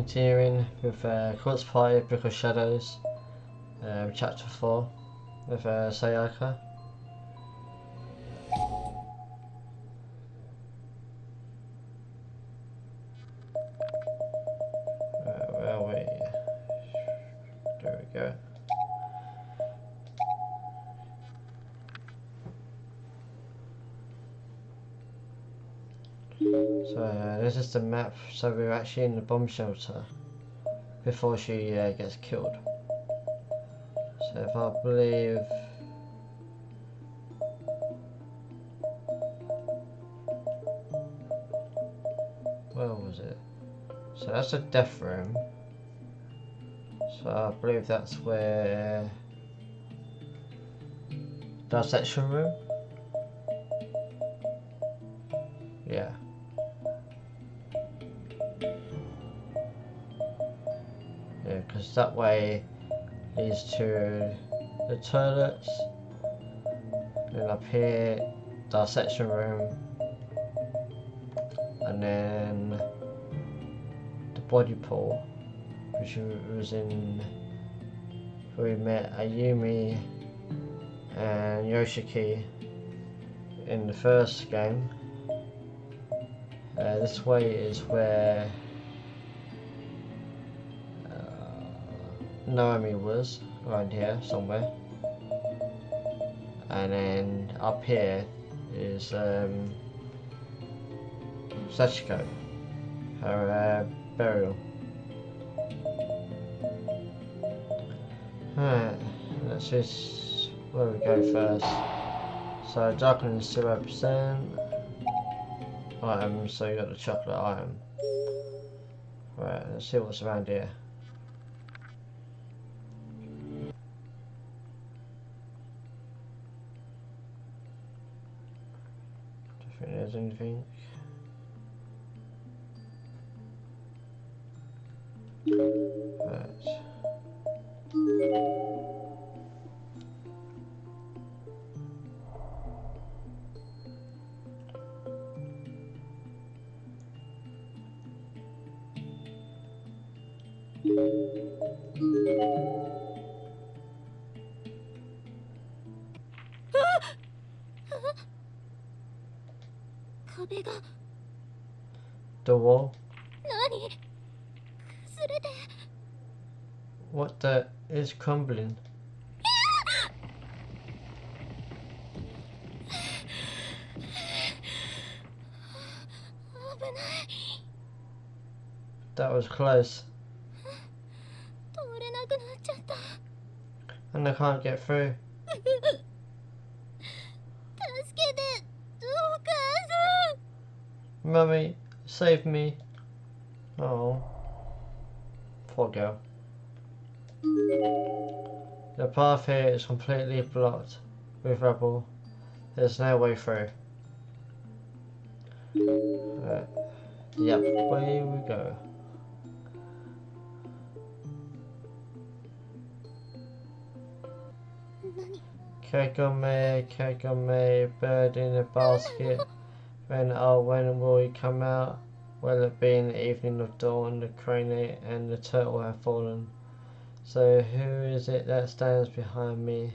continuing with Quartz Party, Brick of Shadows, Chapter 4 with Sayaka. Where are we? There we go. So this is the map. So we're actually in the bomb shelter before she gets killed. So if I believe, where was it? So that's the death room. So I believe that's where dissection room. Yeah. Yeah, because that way leads to the toilets, and up here, dissection room, and then the body pool, which was in where we met Ayumi and Yoshiki in the first game. This way is where Naomi was, around here somewhere, and then up here is Sachiko, her burial. Alright, let's just where we go first. So darkness 0% item, so you got the chocolate item. Right, let's see what's around here. Don't think there's anything. Right. The wall? What the is crumbling? That was close. And I can't get through. Mummy, save me. Oh. Poor girl. The path here is completely blocked with rubble. There's no way through. Yep, away we go. Kagome, bird in a basket. When will he come out? Well, it being the evening of dawn, the crane and the turtle have fallen. So who is it that stands behind me?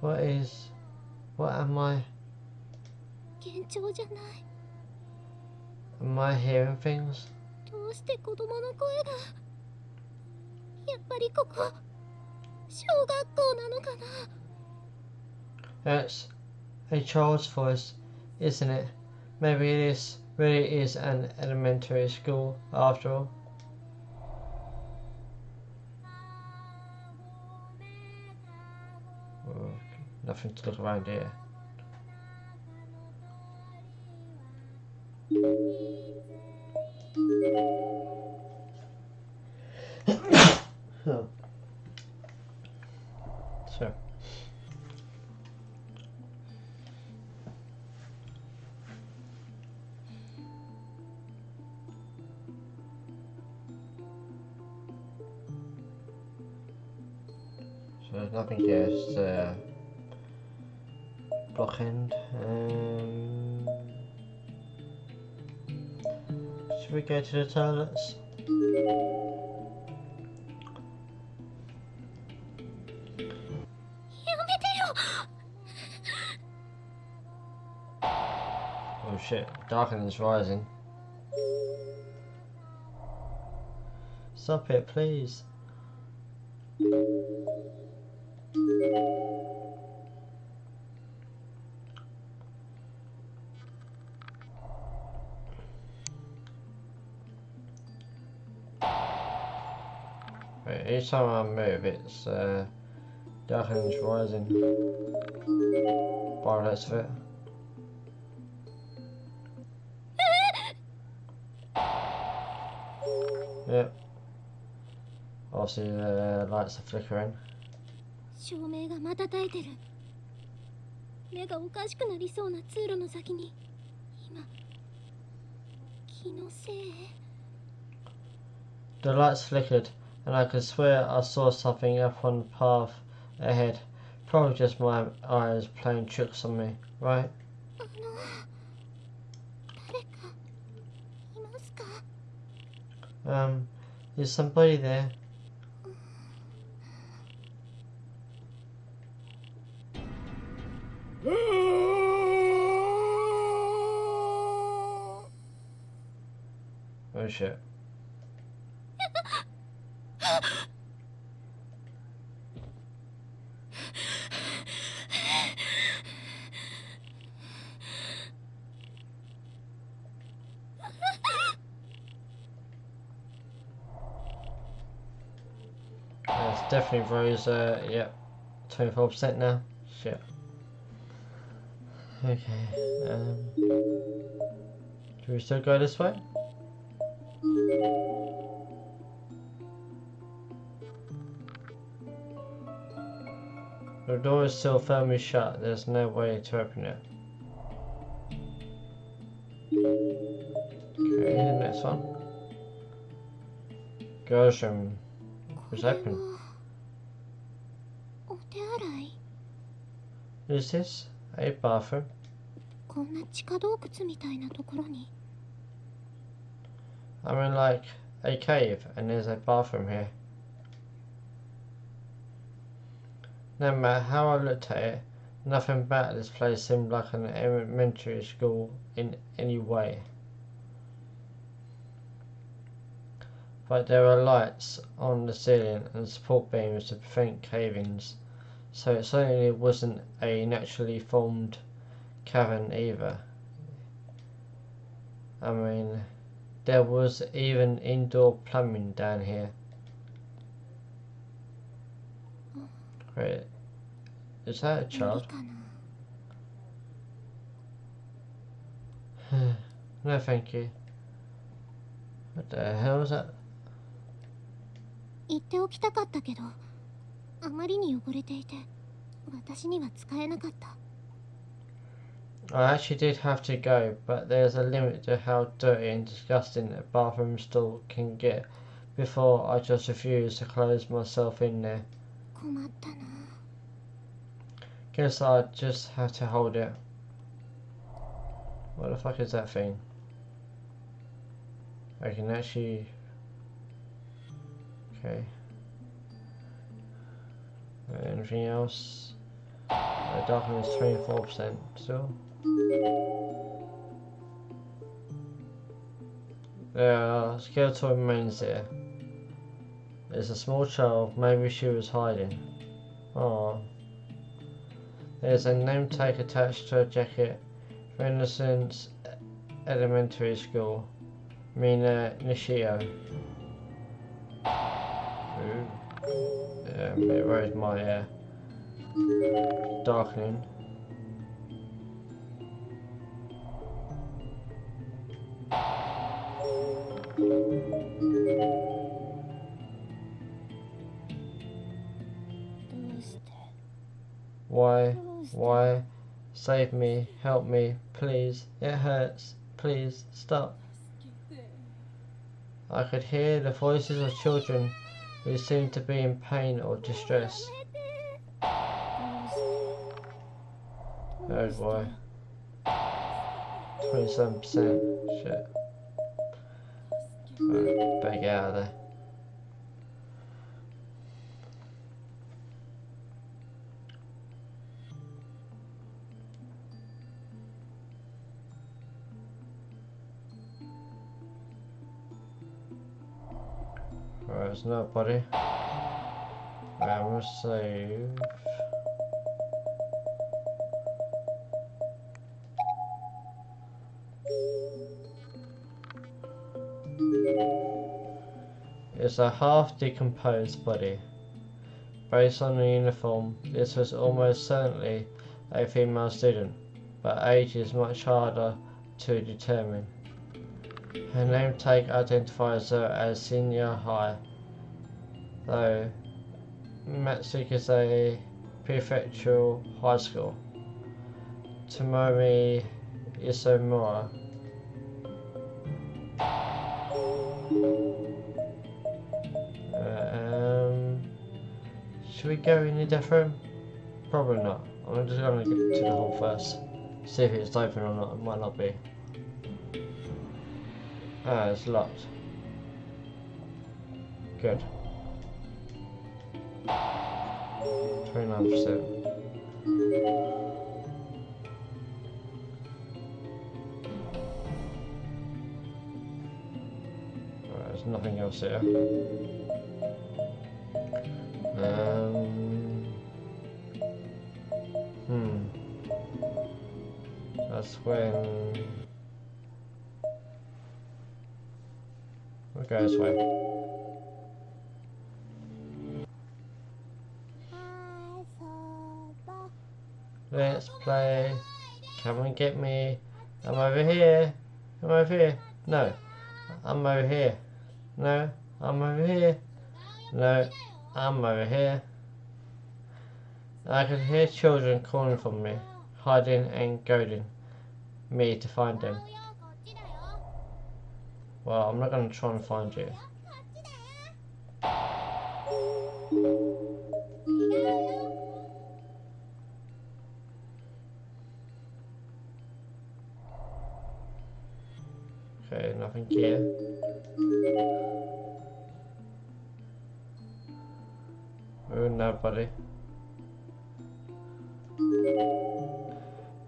What am I? Am I hearing things? That's a child's voice, isn't it? Maybe it really is an elementary school after all. Oh, nothing to look around here. Oh. So. So there's nothing here, it's block end. Should we go to the toilets? Oh shit, darkness is rising. Stop it, please. Wait, each time I move, it's darkness rising. By the looks of it. Yep. Obviously the lights are flickering. 照明が瞬いてる。目がおかしくなりそうな通路の先に今気のせい。 The lights flickered, and I could swear I saw something up on the path ahead. Probably just my eyes playing tricks on me, right? 誰かいますか？ Is somebody there? Oh shit. It's definitely rose, yep, 24% now. Shit. Okay, do we still go this way? The door is still firmly shut, there's no way to open it. Okay, the next one. Girls' room is open. お手洗い？ Is this a bathroom? こんな地下洞窟みたいなところに。 I'm in like a cave and there's a bathroom here. No matter how I looked at it, nothing about this place seemed like an elementary school in any way. But there are lights on the ceiling and support beams to prevent cave-ins, so it certainly wasn't a naturally formed cavern either. I mean, there was even indoor plumbing down here. Great. Is that a child? No, thank you. What the hell is that? 言っておきたかったけど、あまりに汚れていて、私には使えなかった。 I actually did have to go, but there's a limit to how dirty and disgusting a bathroom stall can get before I just refuse to close myself in there. 困ったな。 Guess I just have to hold it. What the fuck is that thing? I can actually... Okay. Anything else? Darkness 24% still. There are skeletal remains there. There's a small child, maybe she was hiding. Oh. There's a name tag attached to a jacket. Renaissance Elementary School. Mina Nishio. Ooh. It rose my darkening. Why? Why? Save me, help me, please. It hurts. Please, stop. I could hear the voices of children who seemed to be in pain or distress. Oh boy. 27%. Shit. Right, better get out of there. Right, there's nobody. Right, I'm gonna save. It's a half decomposed body. Based on the uniform, this was almost certainly a female student, but age is much harder to determine. Her name tag identifies her as senior high, though Matsuki is a prefectural high school. Tomomi Isomura. Should we go in the death room? Probably not. I'm just gonna get to the hall first. See if it's open or not. It might not be. Ah, it's locked. Good. 29%. Alright, there's nothing else here. That's when we'll go this way. Let's play. Come and get me. I'm over here. I'm over here. No. I'm over here. No. I'm over here. No. I'm over here. I could hear children calling for me, hiding and goading me to find them. Well, I'm not going to try and find you. Okay, nothing here. Oh, nobody.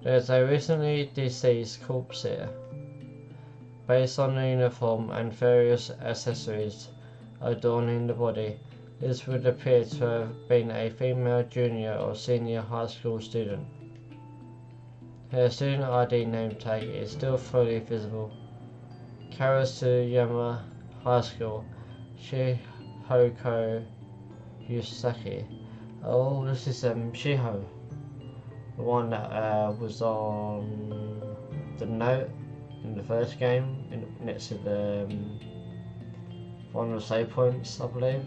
There's a recently deceased corpse here. Based on the uniform and various accessories adorning the body, this would appear to have been a female junior or senior high school student. Her student ID name tag is still fully visible. Karasuyama High School, Shihoko Yusaki. Oh, this is Shiho. The one that was on the note in the first game, next to the one of the save points, I believe.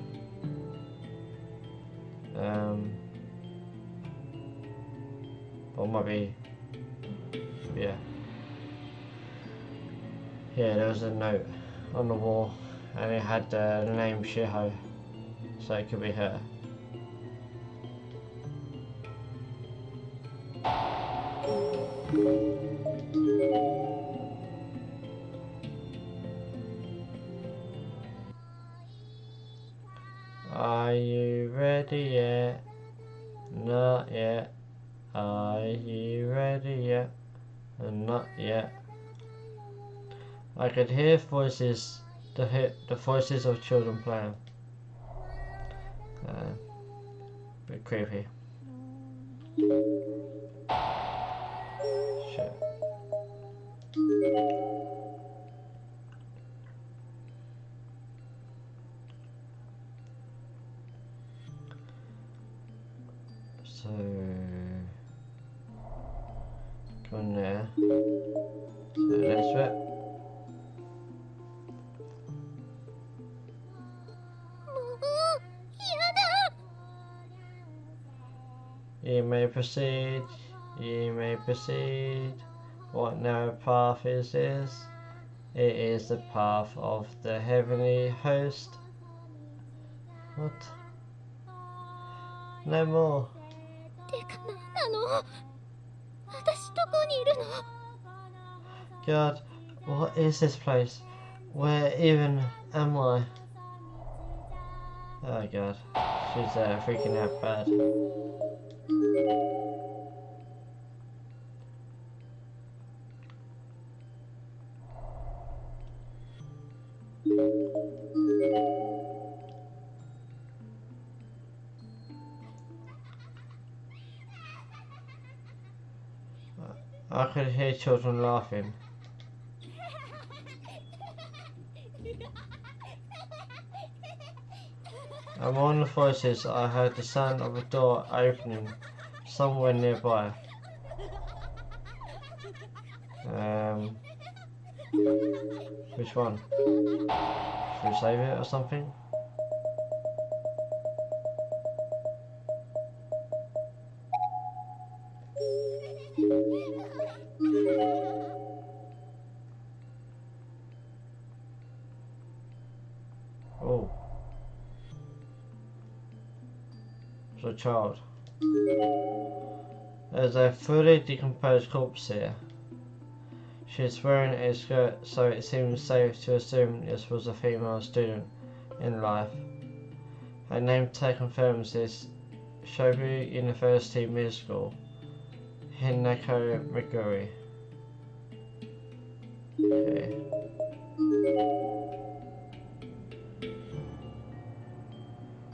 Or might be, yeah. Yeah, there was a note on the wall, and it had the name Shiho, so it could be her. Are you ready yet? Not yet. Are you ready yet? Not yet. I could hear voices, the voices of children playing. Bit creepy. Shit. So, go in there. So that's it. You may proceed. You may proceed. What narrow path is this? It is the path of the heavenly host. What? No more. God, what is this place? Where even am I? Oh god, she's freaking out bad. I could hear children laughing. Among the voices, I heard the sound of a door opening somewhere nearby. Which one? Should we save it or something? Oh. It's a child. There's a fully decomposed corpse here. She's wearing a skirt, so it seems safe to assume this was a female student in life. Her name tag confirms this: Shobu University Middle School, Hinako Meguri. Okay.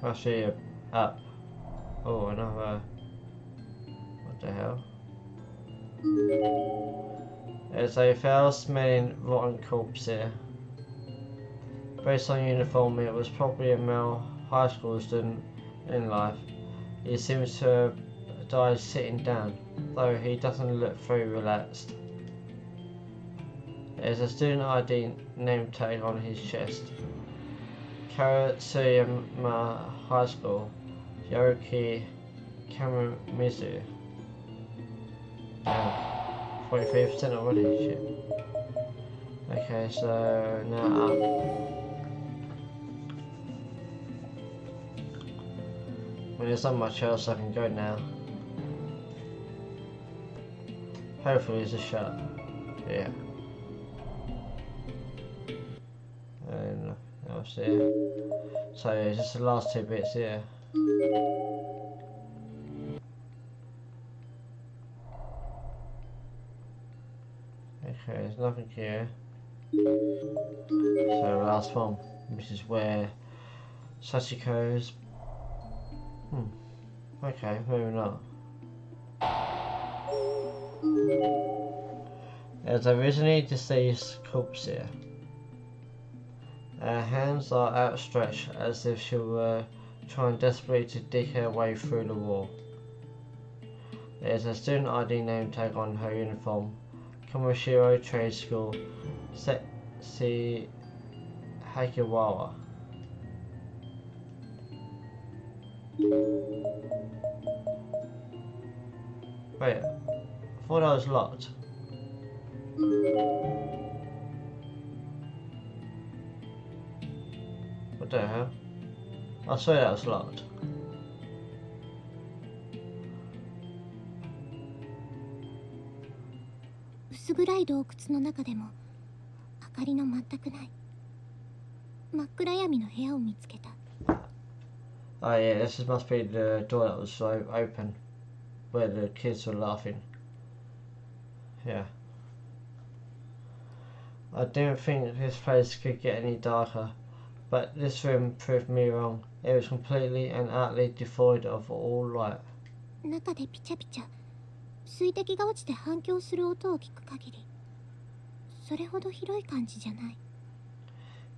Actually, up. Oh, another. What the hell? There's a foul-smelling, rotten corpse here. Based on uniform, it was probably a male high school student in life. He seems to have died sitting down, though he doesn't look very relaxed. There's a student ID name tag on his chest. Katsuyama High School, Yoki Kamamizu. Damn. 43% already, shit. Okay, so now up. When there's not much else I can go now. Hopefully it's a shut. Yeah. And nothing else here. So it's just the last two bits here. Okay, there's nothing here. So last one, which is where Sachiko's. Okay, maybe not. There's a recently deceased corpse here. Her hands are outstretched as if she were trying desperately to dig her way through the wall. There's a student ID name tag on her uniform. Kamoshiro Trade School, Setsi Hakiwawa. Wait, I thought that was locked. What the hell? I swear that was locked.薄暗い洞窟の中でも明かりの全くない真っ暗闇の部屋を見つけた。 Oh yeah, this must be the door that was so open, where the kids were laughing. Yeah. I didn't think this place could get any darker, but this room proved me wrong. It was completely and utterly devoid of all light. 中でピチャピチャ水滴が落ちて反響する音を聞く限りそれほど広い感じじゃない。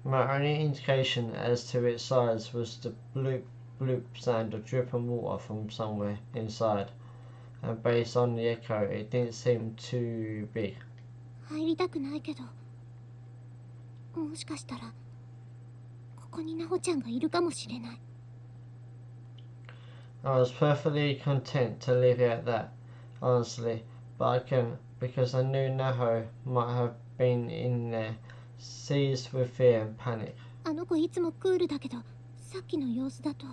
My only indication as to its size was the bloop bloop sound of dripping water from somewhere inside, and based on the echo, it didn't seem too big. 入りたくないけどもしかしたらここにナホちゃんがいるかもしれない。 I was perfectly content to leave it at that, honestly, but I couldn't, because I knew Naho might have been in there, seized with fear and panic. あの子いつもクールだけどさっきの様子だと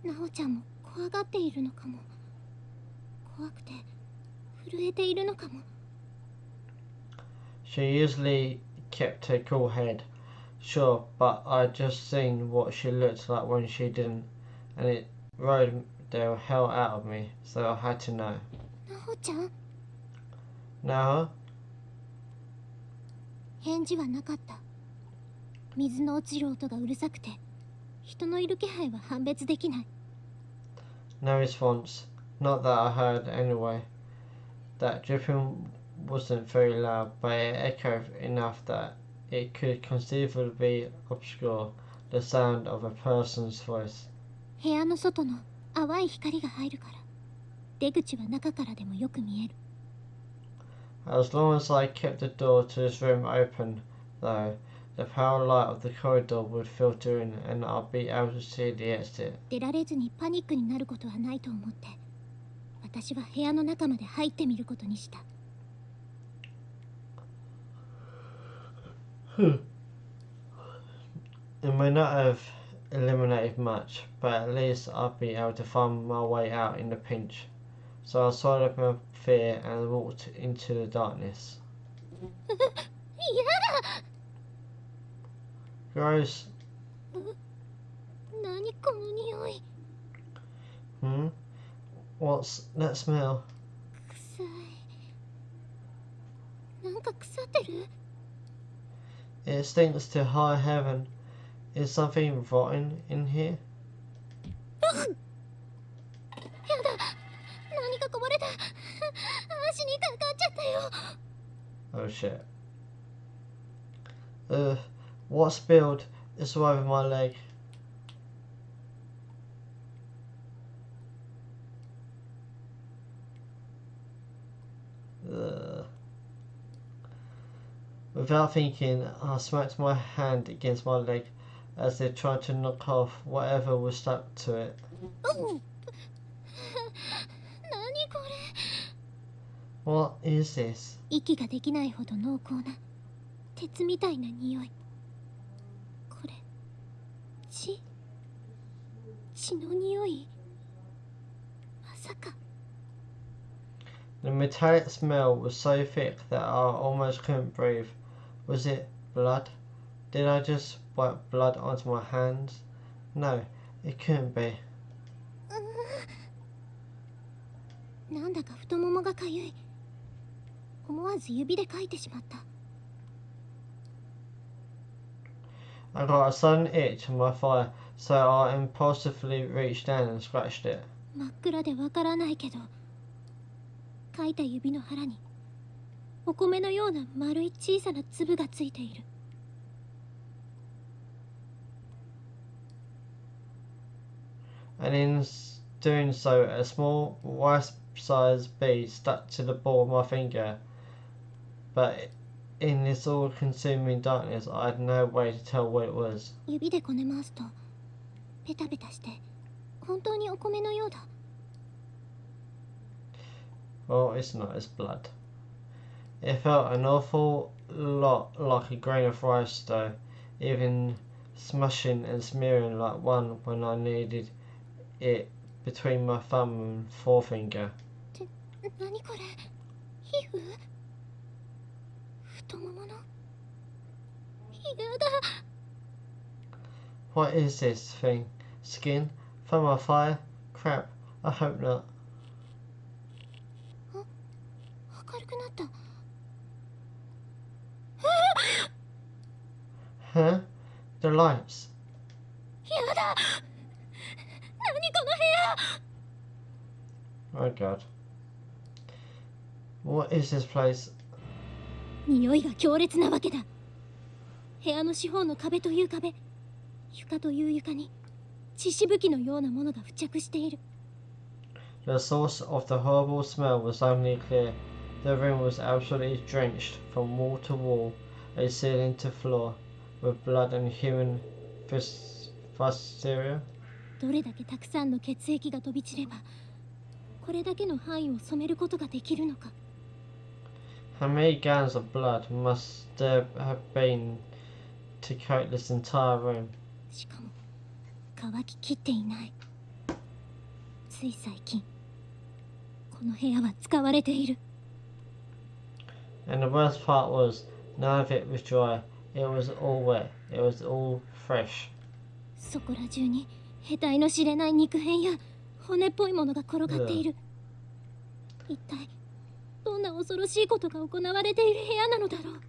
ナホちゃんも怖がっているのかも。怖くて震えているのかも。 She usually kept her cool head. Sure, but I'd just seen what she looked like when she didn't, and it rode the hell out of me, so I had to know. なほちゃん Now, 返事はなかった。水の落ちる音がうるさくて人のいる気配は判別できない。 no response. Not that I heard anyway. That dripping wasn't very loud, but it echoed enough that it could conceivably obscure the sound of a person's voice. 部屋の外の淡い光が入るから出口は中からでもよく見える。 As long as I kept the door to his room open, though, the pale light of the corridor would filter in and I'd be able to see the exit. 出られずにパニックになることはないと思って私は部屋の中まで入ってみることにした。 It may not have eliminated much, but at least I'd be able to find my way out in a pinch. So I swallowed my fear and walked into the darkness. いやだ Gross. 何この匂い What's that smell? 臭い。なんか腐ってる It stinks to high heaven. Is something rotten in here? やだ何かこぼれた足にかかっちゃったよ。 Oh shit. What spilled? It's all over my leg. Without thinking, I smacked my hand against my leg as if trying to knock off whatever was stuck to it. 何これ What is this? 息ができないほど濃厚な鉄みたいな匂い。これ血の匂い。まさか The metallic smell was so thick that I almost couldn't breathe. Was it blood? Did I just wipe blood onto my hands? No, it couldn't be. なんだか太ももがかゆい。思わず指でかいてしまった。 I got a sudden itch in my thigh, so I impulsively reached down and scratched it. 真っ暗でわからないけどかいた指の腹にお米のような丸い小さな粒がついている。 And in doing so, a small rice-sized bead stuck to the ball of my finger. But in this all-consuming darkness, I had no way to tell what it was. 指でこね回すとペタペタして本当にお米のようだ。 Well, it's not, it's blood. It felt an awful lot like a grain of rice, though, even smushing and smearing like one when I needed it between my thumb and forefinger. 何これ皮膚太もものやだ What is this thing? Skin? From my fire? Crap, I hope not. 明るくなった。 Huh? The lights. やだ何この部屋 Oh god. What is this place? 匂いが強烈なわけだ。部屋の四方の壁という壁、床という床に血しぶきのようなものが付着している。 The source of the horrible smell was only clear. The room was absolutely drenched from wall to wall, a ceiling to floor, with blood and human viscera. どれだけたくさんの血液が飛び散ればこれだけの範囲を染めることができるのか。 How many gallons of blood must there have been to coat this entire room? しかも乾ききっていない。つい最近この部屋は使われている。 And the worst part was, None of it was dry. It was all wet. It was all fresh. そこら中に得体の知れない肉片や骨っぽいものが転がっている。一体どんな恐ろしいことが行われている部屋なのだろう。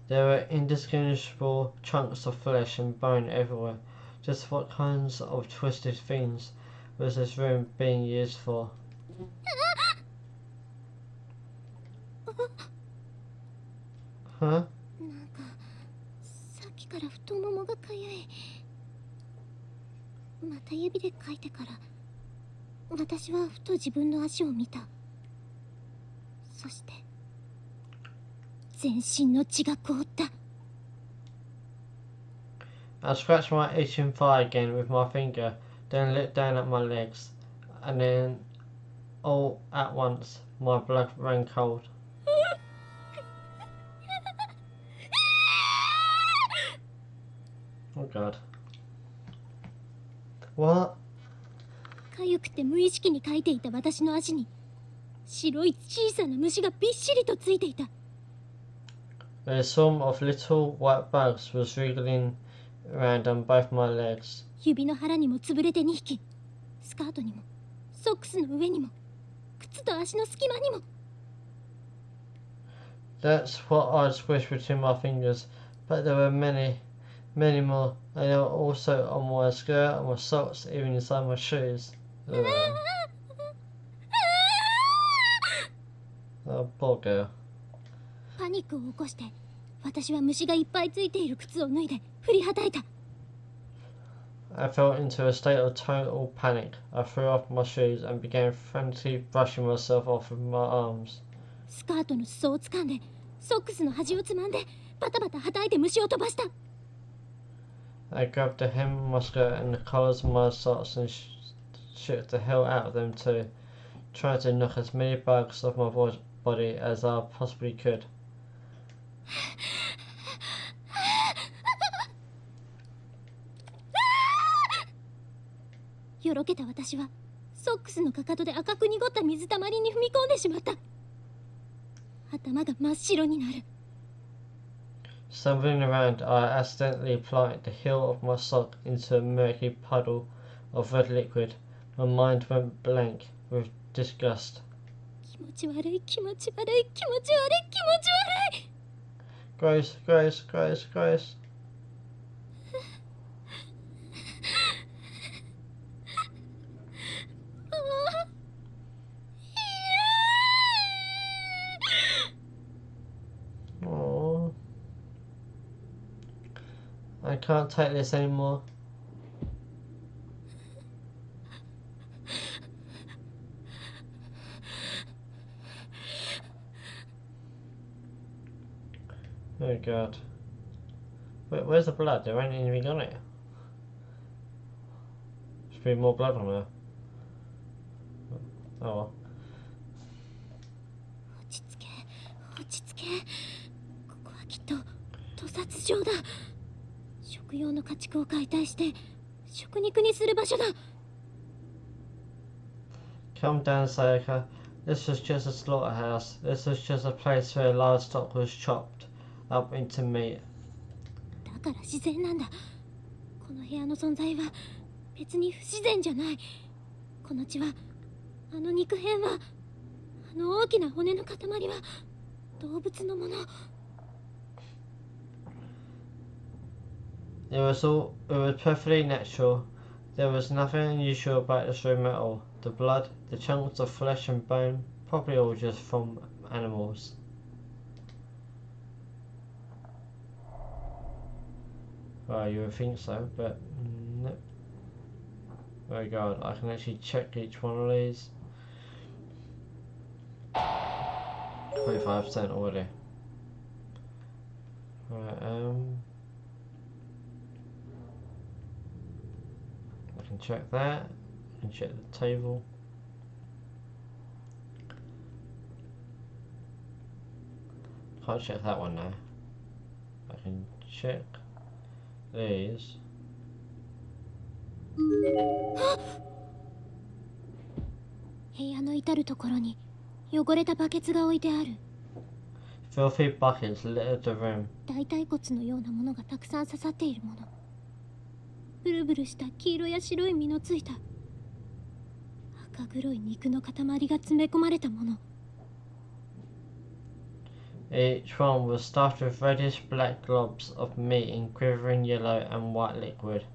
There were indistinguishable chunks of flesh and bone everywhere. Just what kinds of twisted things was this room being used for? Huh? なんかさっきから太ももがかゆい。また指で書いてから私はふと自分の足を見た。そして全身の血が凍った。 I scratched my itching thigh again with my finger, then looked down at my legs, and then all at once my blood ran cold. Oh God. What? かゆくて無意識に書いていた私の足に白い小さな虫がびっしりとついていた。 A swarm of little white bugs was wriggling around on both my legs. 指の腹にも潰れて2匹、スカートにもソックスの上にも靴と足の隙間にも。 That's what I'd squished between my fingers, but there were many, many more, and they were also on my skirt, on my socks, even inside my shoes. Ugh. Oh, poor girl. パニックを起こして私は虫がいっぱいついている靴を脱いで振りはたいた。 I fell into a state of total panic. I threw off my shoes and began frantically brushing myself off with my arms. スカートの裾を掴んでソックスの端をつまんでバタバタはたいて虫を飛ばした。 I grabbed the hem of my skirt and the collars of my socks and shook the hell out of them too, trying to knock as many bugs off my body as I possibly could. よろけた私はソックスのかかとで赤く濁った水たまりに踏み込んでしまった。頭が真っ白になる。 Stumbling around, I accidentally planted the heel of my sock into a murky puddle of red liquid. My mind went blank with disgust. 気持ち悪い気持ち悪い気持ち悪い気持ち悪い。 Gross, gross, gross, gross. 'Aw. I can't take this anymore. Oh God. Where's the blood? There ain't anything on it. Should be more blood on her. Oh well. 落ち着け落ち着け。ここはきっと屠殺場だ。食用の家畜を解体して食肉にする場所だ。 Calm down, Sayaka. This was just a slaughterhouse. This was just a place where livestock was chopped up into meat. だから自然なんだ。この部屋の存在は別に不自然じゃない。この血は、あの肉片は、あの大きな骨の塊は動物のもの。 It was perfectly natural. There was nothing unusual about this room at all. The blood, the chunks of flesh and bone, probably all just from animals. Well, you would think so, but nope. Oh God, I can actually check each one of these. 25% already. Right, I can check that. I can check the table. Can't check that one now. I can check these. 部屋の至るところに汚れたバケツが置いてある。Filthy buckets littered the room. 大腿骨のようなものがたくさん刺さっているもの、ブルブルした黄色や白い実のついた赤黒い肉の塊が詰め込まれたもの。 Each one was stuffed with reddish black globs of meat in quivering yellow and white liquid.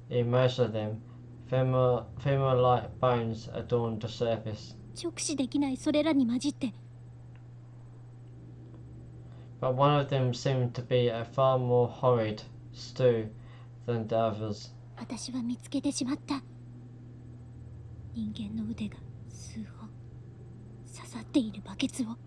In most of them, femur-like bones adorned the surface. 直視できないそれらに混じって、 But one of them seemed to be a far more horrid stew than the others. 私は見つけてしまった。人間の腕が数本刺さっているバケツを。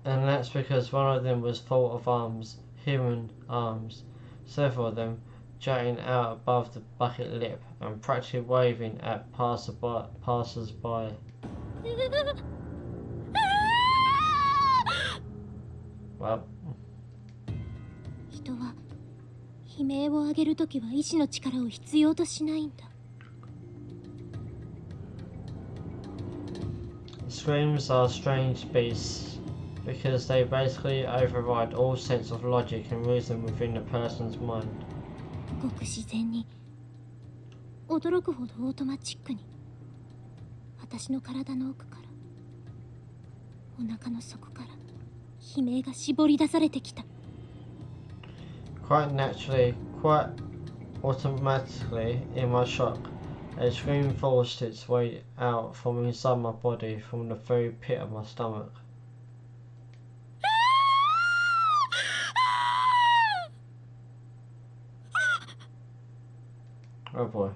And that's because one of them was full of arms, human arms, several of them jutting out above the bucket lip and practically waving at passers-by. 人は悲鳴を上げるときは意志の力を必要としないんだ。 Screams are strange beasts because they basically override all sense of logic and reason within a person's mind. ごく自然に、驚くほどオートマチックに、私の体の奥から、お腹の底から悲鳴が絞り出されてきた。 Quite naturally, quite automatically, in my shock, a scream forced its way out from inside my body, from the very pit of my stomach. Oh boy.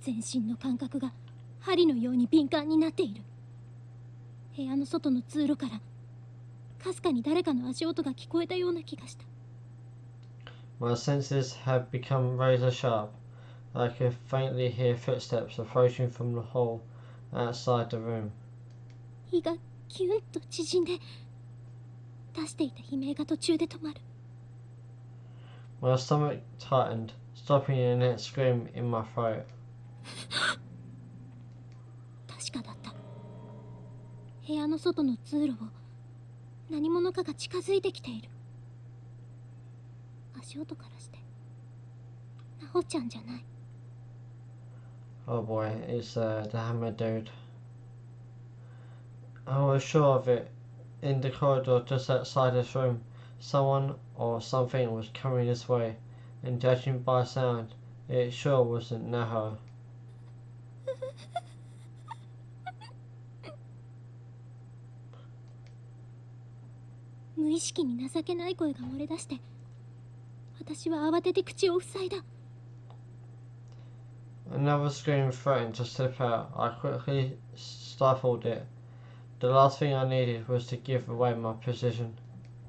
全身の感覚が針のように敏感になっている。部屋の外の通路からかすかに誰かの足音が聞こえたような気がした。 My senses had become razor sharp. I could faintly hear footsteps approaching from the hall outside the room. 胃がキュンと縮んで、出していた悲鳴が途中で止まる。 My stomach tightened, stopping a net scream in my throat. 確かだった。部屋の外の通路を何者かが近づいてきている。足音からしてナホちゃんじゃない。 Oh boy, it's the hammer dude. I was sure of it. In the corridor just outside this room, someone or something was coming this way, and judging by sound, it sure wasn't Naho. 無意識に情けない声が漏れ出して、私は慌てて口を塞いだ。 Another scream threatened to slip out. I quickly stifled it. The last thing I needed was to give away my position.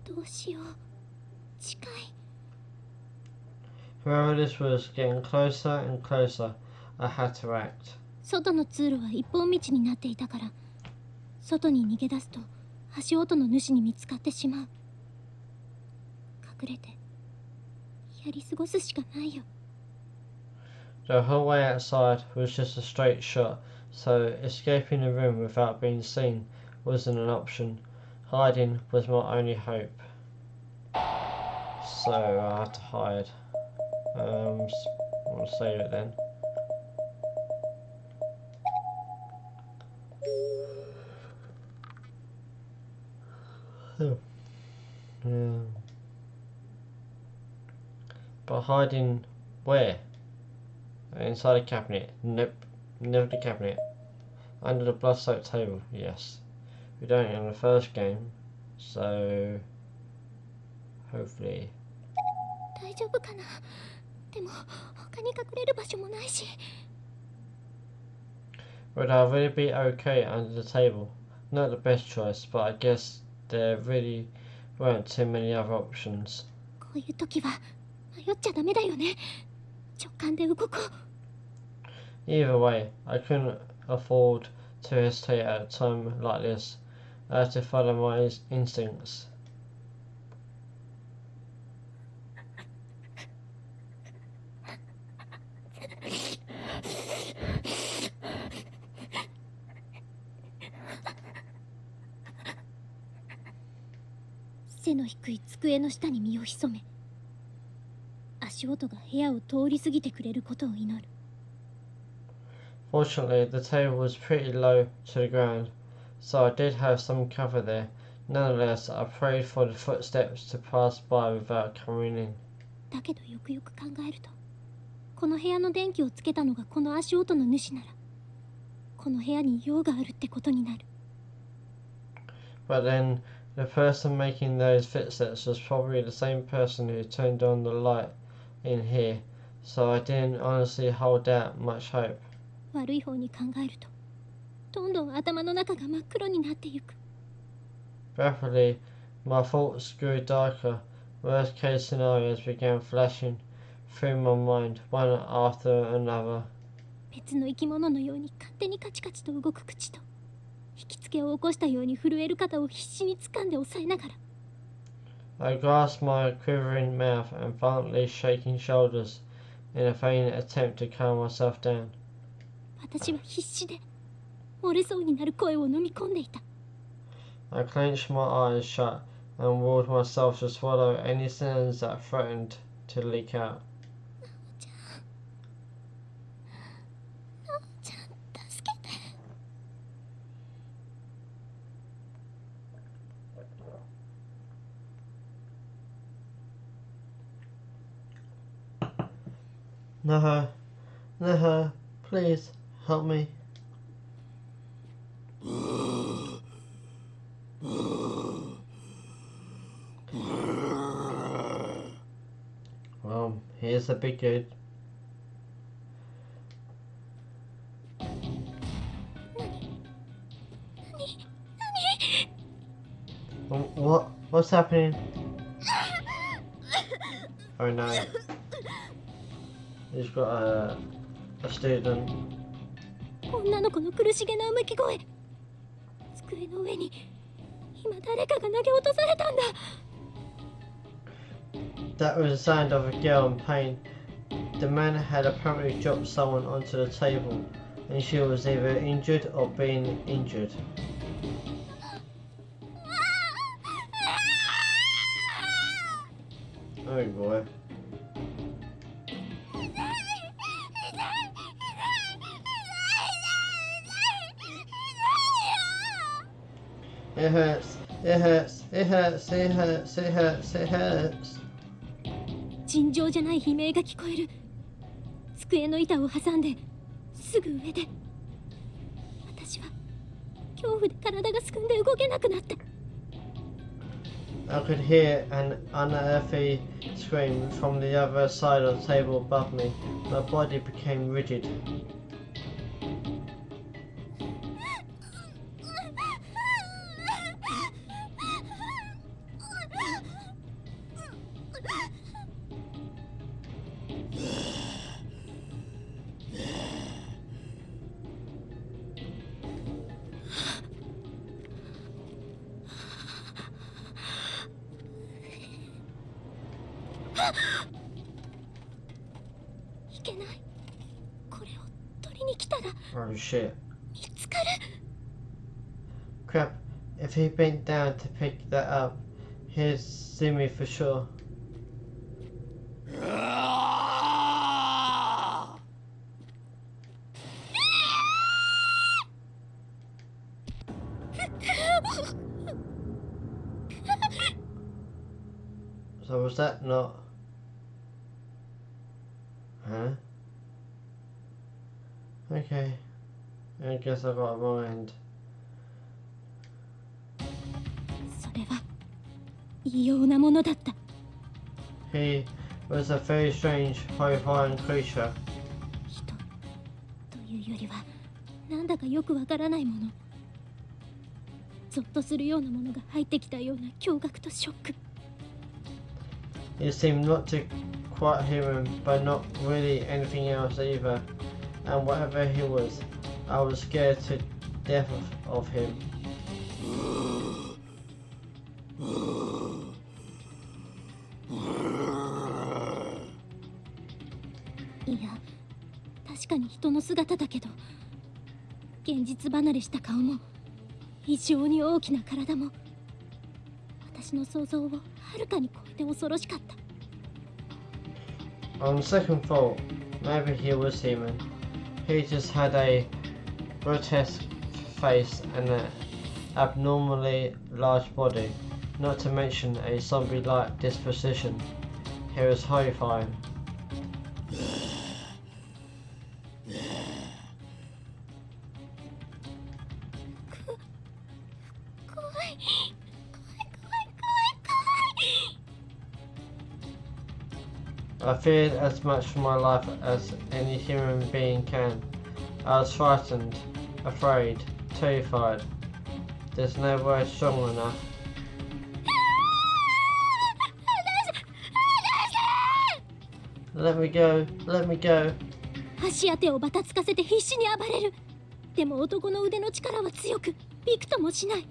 どうしよう。近い。 Whoever this was getting closer and closer, I had to act. 外の通路は一本道になっていたから、外に逃げ出すと足音の主に見つかってしまう。隠れてやり過ごすしかないよ。 The hallway outside was just a straight shot, so escaping the room without being seen wasn't an option. Hiding was my only hope. So I had to hide. I'll save it then. Yeah. But hiding where? Inside a cabinet? Nope. Never the cabinet. Under the blood-soaked table? Yes. We don't in the first game, so hopefully. 大丈夫かな。でも他に隠れる場所もないし。 Would I really be okay under the table? Not the best choice, but I guess there really weren't too many other options. こういう時は迷っちゃダメだよね。直感で動こう。 Either way, I couldn't afford to hesitate at a time like this. I had to follow my instincts. 背の低い机の下に身を潜め、足音が部屋を通り過ぎてくれることを祈る。 Fortunately, the table was pretty low to the ground, so I did have some cover there. Nonetheless, I prayed for the footsteps to pass by without coming in. だけどよくよく考えると、この部屋の電気をつけたのがこの足音の主なら、この部屋に用があるってことになる。 But then, the person making those footsteps was probably the same person who turned on the light in here, so I didn't honestly hold out much hope. 悪い方に考えると、どんどん頭の中が真っ黒になってゆく。 Rapidly, my thoughts grew darker. Worst case scenarios began flashing through my mind, one after another. 別の生き物のように勝手にカチカチと動く口と、引きつけを起こしたように震える肩を必死に掴んで押さえながら、 I grasped my quivering mouth and violently shaking shoulders in a vain attempt to calm myself down. 私は必死で漏れそうになる声を飲み込んでいた。 I clenched my eyes shut and willed myself to swallow any sounds that threatened to leak out. なおちゃん、助けて。 No, no, please help me. Well, here's a big good. What's happening? Oh no. He's got a student. 女の子の苦しげなうめき声。机の上に今誰かが投げ落とされたんだ。 That was the sound of a girl in pain. The man had apparently dropped someone onto the table, and she was either injured or being injured. Oh boy. It hurts, it hurts, it hurts, it hurts, it hurts, it hurts. 尋常じゃない悲鳴が聞こえる。机の板を挟んですぐ上で、私は恐怖で体がすくんで動けなくなった。 I could hear an unearthly scream from the other side of the table above me. My body became rigid. Oh shit. 見つかる。 Crap, if he bent down to pick that up, he'd see me for sure. So was that not... Huh? Okay. I guess I got a wrong end. それは異様なものだった。 He was a very strange, horrifying creature. 人というよりはなんだかよくわからないもの。ゾッとするようなものが入ってきたような驚愕とショック。 He seemed not to quite human, but not really anything else either. And whatever he was, I was scared to death of him. いや、確かに人の姿だけど、現実離れした顔も異常に大きな体も、私の想像をはるかに超えて恐ろしかった。 On second thought, maybe he was human. He just had a grotesque face and an abnormally large body, not to mention a zombie-like disposition. He was horrifying. 怖い怖い怖い怖い怖い。 I feared as much for my life as any human being can. I was frightened, afraid, terrified. There's no word strong enough. Let me go, let me go. 足当てをバタつかせて必死に暴れる。でも男の腕の力は強く、びくともしない。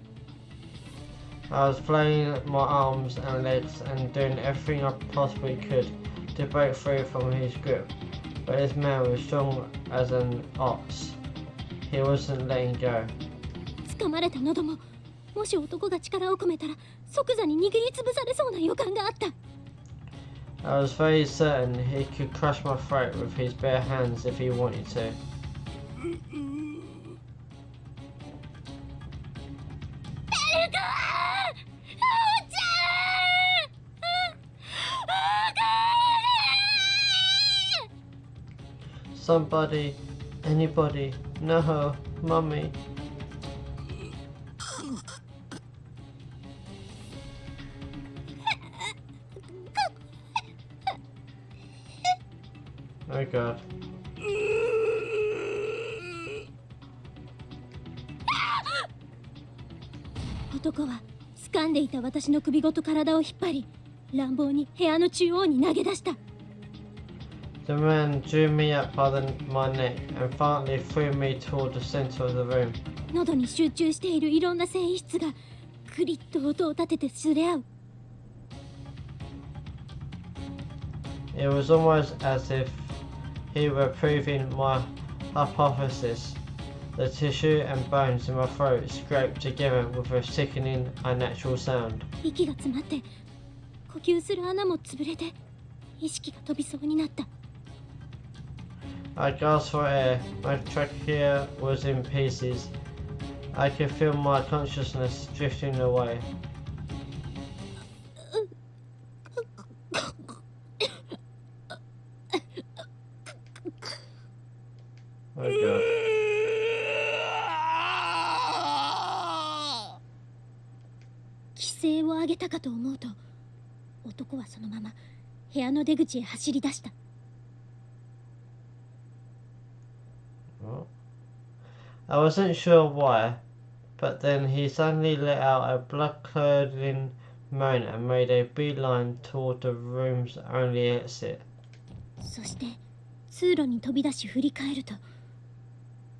I was flailing my arms and legs and doing everything I possibly could to break free from his grip, but this man was strong as an ox. He wasn't letting go. 掴まれた喉も、もし男が力を込めたら即座に握りつぶされそうな予感があった。 I was very certain he could crush my throat with his bare hands if he wanted to. 誰かおちゃん Somebody, anybody, no, mummy. Oh god. 男は掴んでいた私の首ごと体を引っ張り、乱暴に部屋の中央に投げ出した。 The man drew me up by my neck and violently threw me toward the center of the room. 喉に集中しているいろんな繊維質がクリッと音を立てて擦れ合う。 It was almost as if he were proving my hypothesis. The tissue and bones in my throat scraped together with a sickening, unnatural sound. 息が詰まって呼吸する穴も潰れて意識が飛びそうになった。 I gasped for air. My trachea was in pieces. I could feel my consciousness drifting away. Oh god. 規制を上げたかと思うと、男はそのまま部屋の出口へ走り出した。 What? I wasn't sure why, but then he suddenly let out a blood-curdling moan and made a beeline toward the room's only exit. そして通路に飛び出し振り返ると、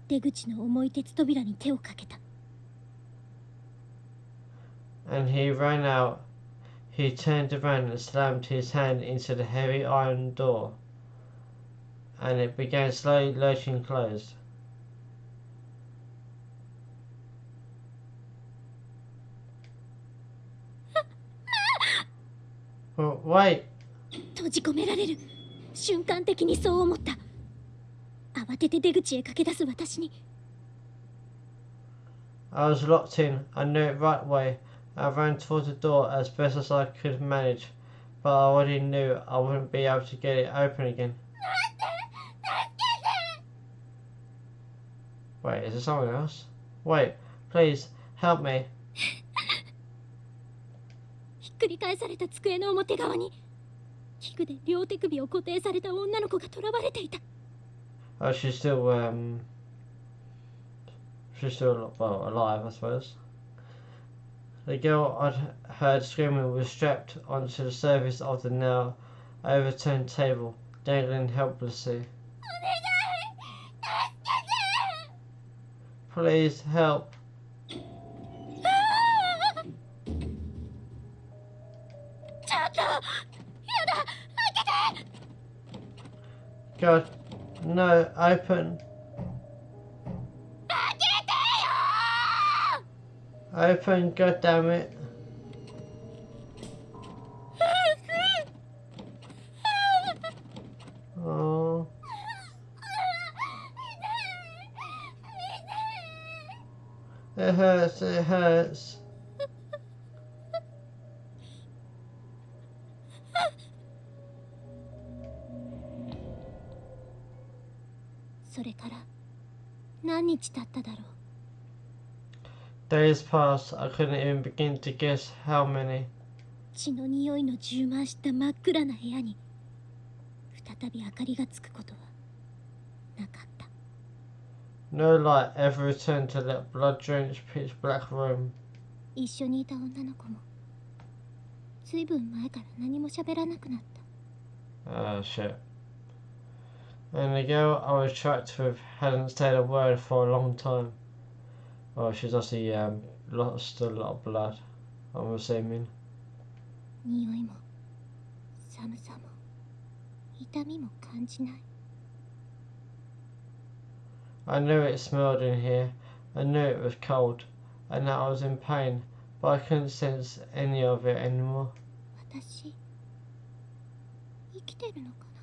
出口の重い鉄扉に手をかけた。 And he ran out. He turned around and slammed his hand into the heavy iron door, and it began slowly lurching closed. Oh, wait! 閉じ込められる。瞬間的にそう思った。慌てて出口へ駆け出す私に、 I was locked in. I knew it right away. I ran towards the door as best as I could manage, but I already knew I wouldn't be able to get it open again. Wait, is there someone else? Wait, please, help me. ひっくり返された机の表側に器具で両手首を固定された女の子が囚われていた。 Oh, she's still well, alive, I suppose. The girl I'd heard screaming was strapped onto the surface of the now overturned table, dangling helplessly. Please help. God, no, open. Open, God damn it. Oh. It hurts, it hurts. それから何日経っただろう。 Days passed, I couldn't even begin to guess how many. 血の匂いの充満した真っ暗な部屋に再び明かりがつくことはなかった。 No light ever returned to that blood-drenched, pitch-black room. 一緒にいた女の子もずいぶん前から何も喋らなくなった。 Oh shit. And the girl I was trapped with hadn't said a word for a long time. Well, she's obviously lost a lot of blood, I'm assuming. 匂いも寒さも痛みも感じない。 I knew it smelled in here. I knew it was cold. I knew I was in pain, but I couldn't sense any of it anymore. 私生きてるのかな、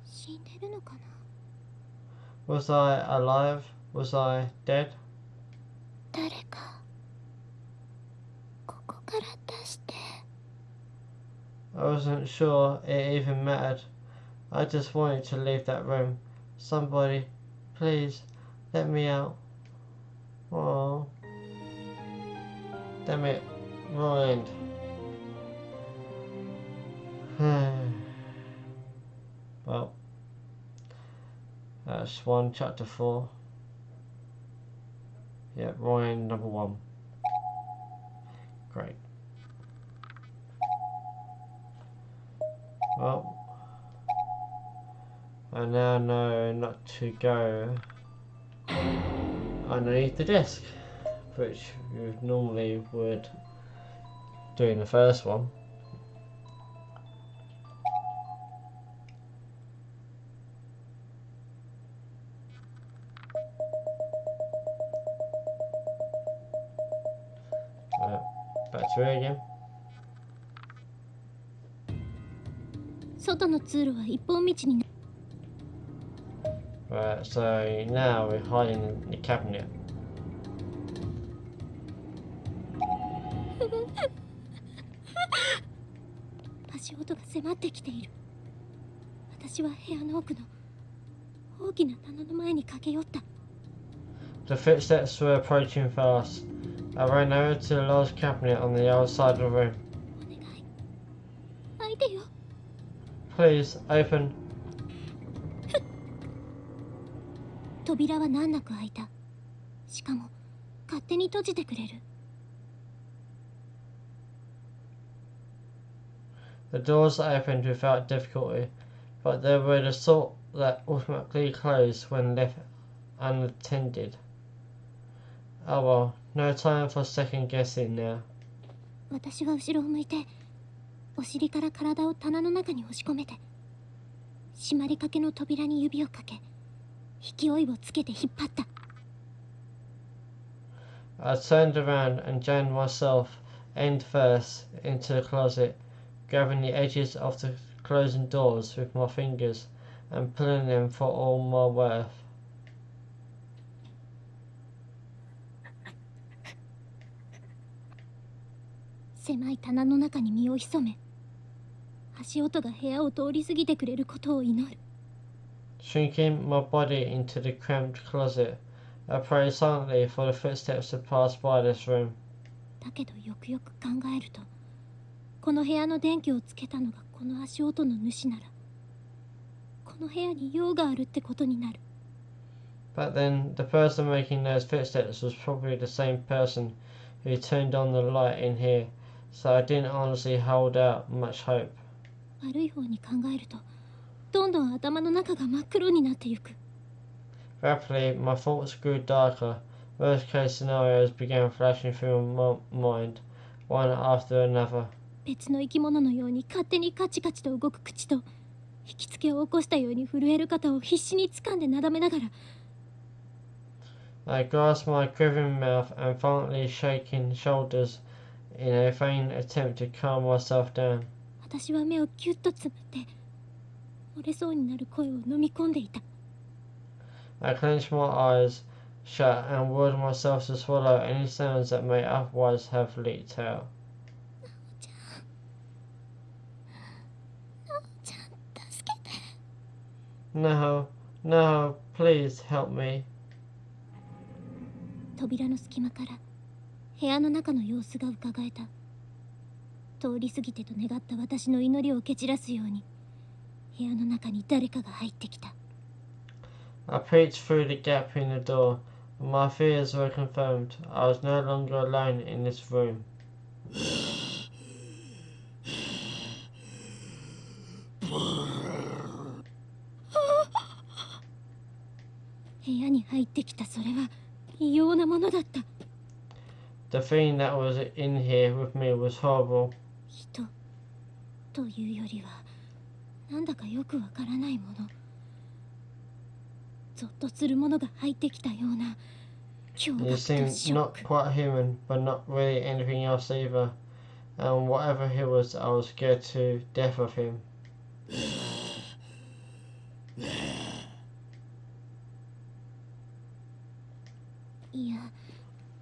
死んでるのかな。 Was I alive? Was I dead? 誰かここから出して。 I wasn't sure it even mattered. I just wanted to leave that room. Somebody, please, let me out. Oh, damn it, ruined. Well, that's chapter 4. Yeah, Ryan number 1. Great. Well, I now know not to go underneath the desk, which you normally would do in the first one. Back to it again. 外の通路は一本道にな。 Right, so now we're hiding in the cabinet. 足音が迫ってきている。私は部屋の奥の大きな棚の前に駆け寄った。 The footsteps were approaching fast. I ran over to the large cabinet on the other side of the room. お願い、開いてよ。 Please, open. 扉は難なく開いた。しかも勝手に閉じてくれる。 The doors opened without difficulty, but they were the sort that automatically closed when left unattended. Oh well, no time for second guessing now. 私は後ろを向いてお尻から体を棚の中に押し込めて閉まりかけの扉に指をかけ勢いをつけて引っ張った。 I turned around and jammed myself end first into the closet, grabbing the edges of the closing doors with my fingers and pulling them for all my worth. 狭い棚の中に身を潜め足音が部屋を通り過ぎてくれることを祈る。 Shrinking my body into the cramped closet, I prayed silently for the footsteps to pass by this room. だけどよくよく考えるとこの部屋の電気をつけたのがこの足音の主ならこの部屋に用があるってことになる。 But then, the person making those footsteps was probably the same person who turned on the light in here, so I didn't honestly hold out much hope. 悪い方に考えるとどんどん頭の中が真っ黒になってゆく。 Rapidly, my thoughts grew darker. Worst case scenarios began flashing through my mind, one after another. 別の生き物のように勝手にカチカチと動く口と引きつけを起こしたように震える肩を必死に掴んでなだめながら I grasped my quivering mouth and violently shaking shoulders in a vain attempt to calm myself down. 私は目をキュッとつぶって漏れそうになる声を飲み込んでいた。 I clenched my eyes shut and willed myself to swallow any sounds that may otherwise have leaked out. ちゃん助けて。 No, no, please help me. 扉の隙間から部屋の中の様子がうかがえた。通り過ぎてと願った私の祈りを蹴散らすように部屋の中に誰かが入ってきた。 I peeked through the gap in the door, and my fears were confirmed. I was no longer alone in this room. 部屋に入ってきたそれは異様なものだった。 The thing that was in here with me was horrible. 人というよりはなんだかよくわからないもの、ゾッとするものが入ってきたような驚 He 愕と seemed ショッ not ク。 quite human, but not really anything else either. And whatever he was, I was scared to death of him. いや、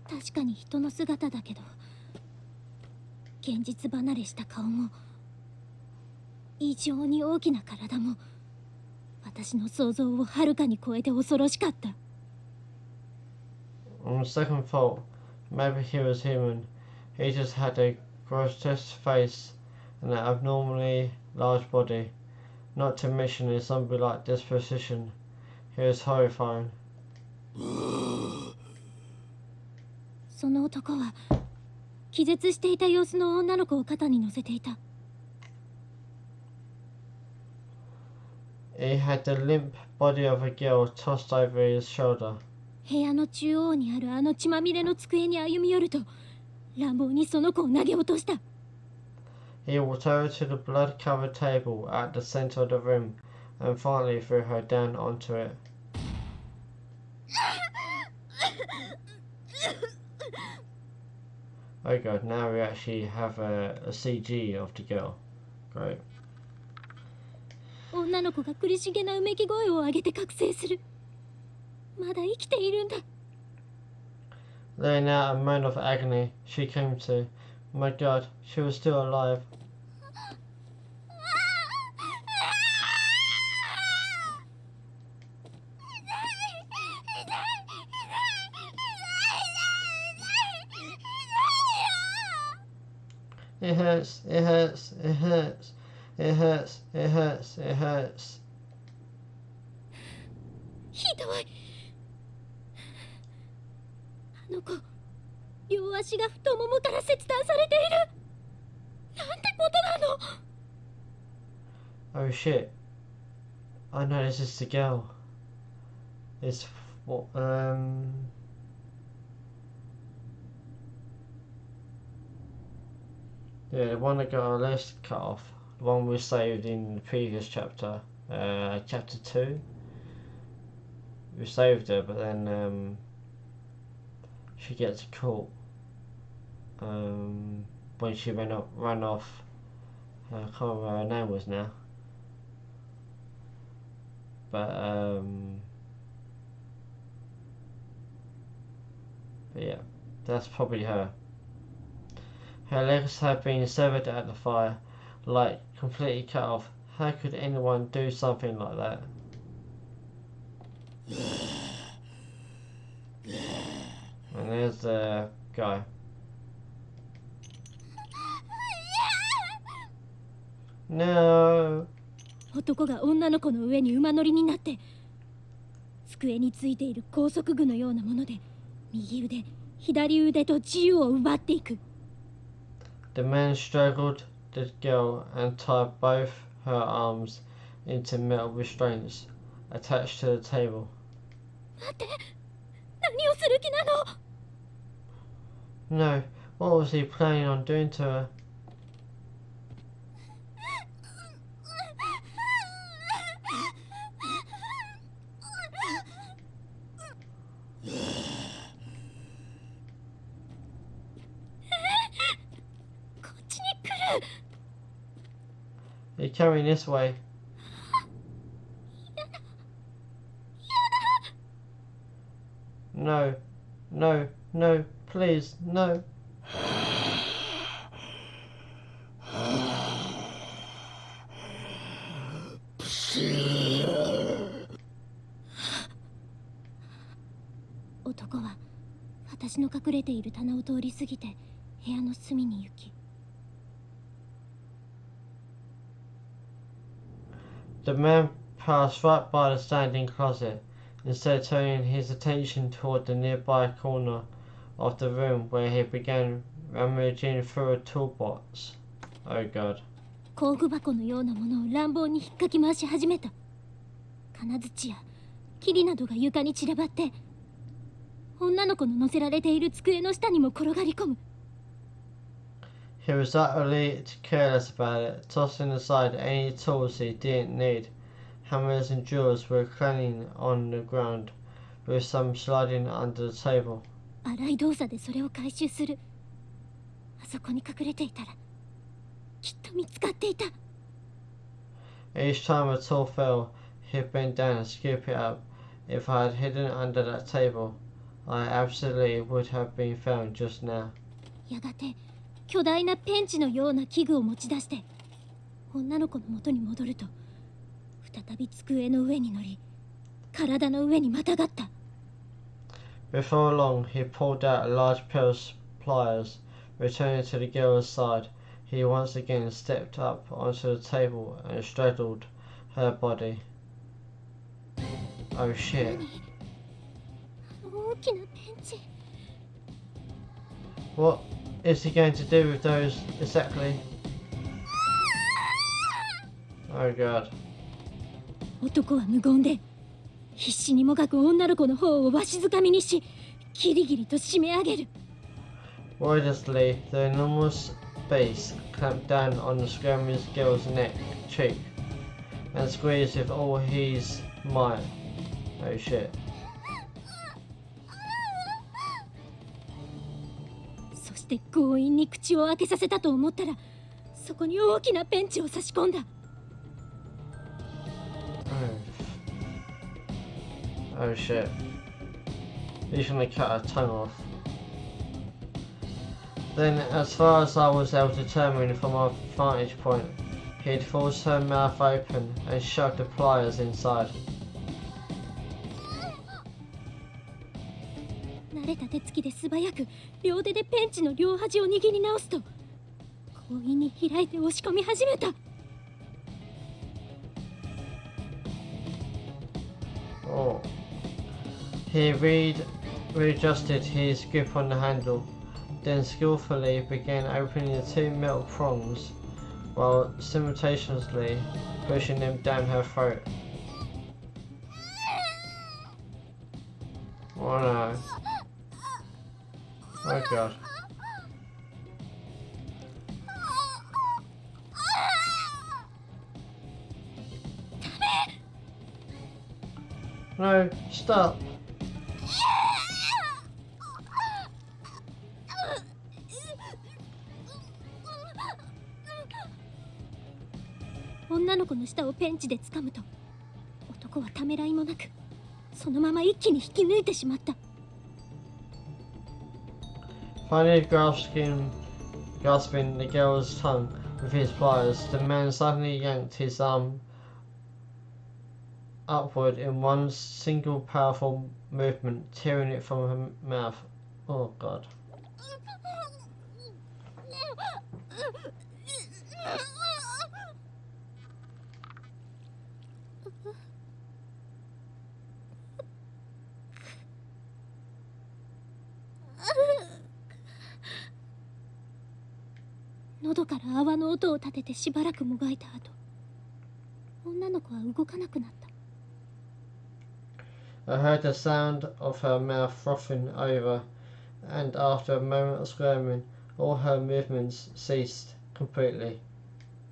確かに人の姿だけど、現実離れした顔も異常に大きな体も私の想像をはるかに超えて恐ろしかった。 On second thought, maybe he was human. He just had a grotesque face and an abnormally large body, not to mention his zombie-like disposition. He was horrifying. その男は気絶していた様子の女の子を肩に乗せていた。 He had the limp body of a girl tossed over his shoulder. 部屋の中央にあるあの血まみれの机に歩み寄ると乱暴にその子を投げ落とした。 He walked over to the blood-covered table at the centre of the room and finally threw her down onto it. Oh god, now we actually have a CG of the girl. Great. 女の子が苦しげなうめき声を上げて覚醒する。まだ生きているんだ。 Letting out a moan of agony, she came to. My god, she was still alive. It hurts, it hurts, it hurts, it hurts, it hurts, it hurts. ひどい。あの子、両足が太ももから切断されている。なんてことなの。 Oh shit. I know this is the girl. It's what, yeah, the one that got our list cut off. The one we saved in the previous chapter. Chapter 2. We saved her, but then she gets caught when she ran off. I can't remember what her name was now. But yeah, that's probably her. Her legs had been severed at the fire, like completely cut off. How could anyone do something like that? And there's the guy. No. 男が女の子の上に馬乗りになって机についている高速具のようなもので右腕左腕と自由を奪っていく。 The man strangled the girl and tied both her arms into metal restraints attached to the table. 待って、何をする気なの。 No, what was he planning on doing to her? こっちに来る。 You're coming this way. no, no, no, please, no.男は私の隠れている棚を通り過ぎて部屋の隅に行き、 The man passed right by the standing closet, instead turning his attention toward the nearby corner of the room where he began rummaging through a toolbox. Oh god. 工具箱のようなものを乱暴に引っかき回し始めた。金槌や霧などが床に散らばって、女の子の乗せられている机の下にも転がり込む。 He was utterly careless about it, tossing aside any tools he didn't need. Hammers and drills were clanging on the ground, with some sliding under the table. 荒い動作でそれを回収する。あそこに隠れていたらきっと見つかっていた。 Each time a tool fell, he'd bend down and scoop it up. If I had hidden under that table, I absolutely would have been found just now. やがて巨大なペンチのような器具を持ち出して女の子の元に戻ると、再び机の上に乗り、体の上にまたがった。 Before long, he pulled out a large pair of pliers. Returning to the girl's side, he once again stepped up onto the table and straddled her body. Oh shit. 大きなペンチ。 What is he going to do with those exactly? Oh god. 男は無言で必死にもがく女の子の方をわしづかみにし、ギリギリと締め上げる。 Wordlessly, the enormous beast clamped down on the screaming girl's neck, cheek, and squeezed with all his might. Oh shit. そして強引に口を開けさせたと思ったら、そこに大きなペンチを差し込んだ。 Oh shit. He's gonna cut her tongue off. Then, as far as I was able to determine from my vantage point, he'd forced her mouth open and shoved the pliers inside. 慣れた手つきで素早く両手でペンチの両端を握り直すと、強引に開いて押し込み始めた。 Oh. He readjusted his grip on the handle, then skillfully began opening the two metal prongs while simultaneously pushing them down her throat. Oh no. Oh god. No, stop. 女の子の下をペンチで掴むと、男はためらいもなくそのまま一気に引き抜いてしまった。 Finally grasping the girl's tongue with his pliers, the man suddenly yanked his arm upward in one single powerful movement, tearing it from her mouth. Oh god. 喉から泡の音を立ててしばらくもがいた後、女の子は動かなくなった。 I heard the sound of her mouth frothing over, and after a moment of squirming, all her movements ceased completely.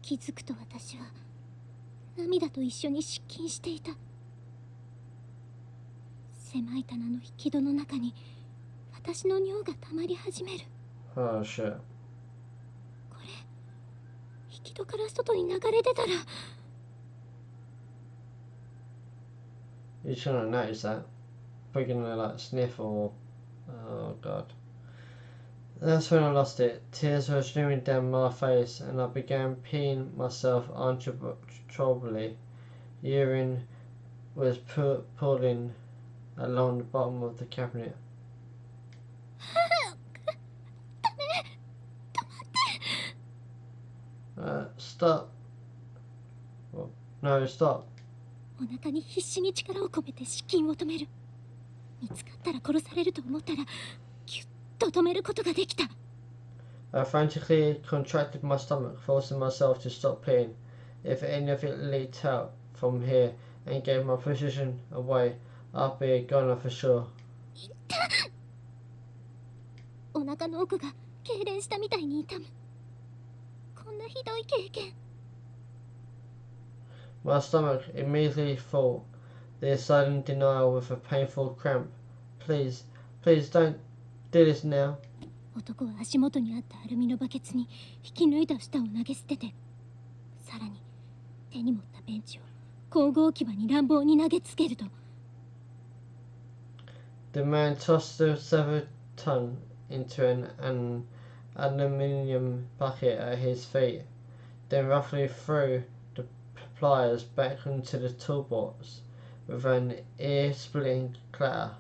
気づくと私は涙と一緒に失禁していた。狭い棚の引き戸の中に私の尿が溜まり始める。 Oh shit. これ引き戸から外に流れ出たら。 You shouldn't have noticed that. probably gonna like sniff or oh god. That's when I lost it. Tears were streaming down my face and I began peeing myself uncontrollably. Urine was pooling along the bottom of the cabinet. Stop. Well, no, stop. お腹に必死に力を込めて失禁を止める。見つかったら殺されると思ったらギュッと止めることができた。I frantically contracted my stomach, forcing myself to stop peeing. If any of it leaked out from here and gave my position away, I'd be a goner for sure. お腹の奥が痙攣したみたいに痛む。こんなひどい経験。My stomach immediately thought the sudden denial with a painful cramp. Please, please don't do this now. 男は足元にあったアルミのバケツに引き抜いた舌を投げ捨てて、さらに手に持ったベンチを工具置き場に乱暴に投げつけると、 The man tossed the severed tongue into an aluminium bucket at his feet, then roughly threw the pliers back into the toolbox with an ear-splitting clatter.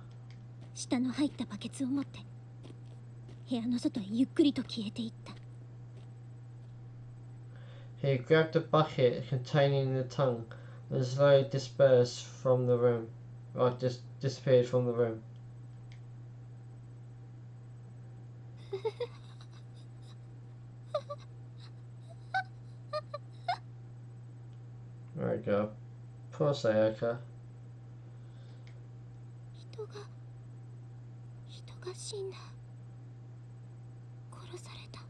下の入ったバケツを持って部屋の外へゆっくりと消えていった。 He grabbed the bucket containing the tongue and slowly dispersed from the room, or disappeared from the room. There we go. Poor Sayaka. 人が死んだ。殺された。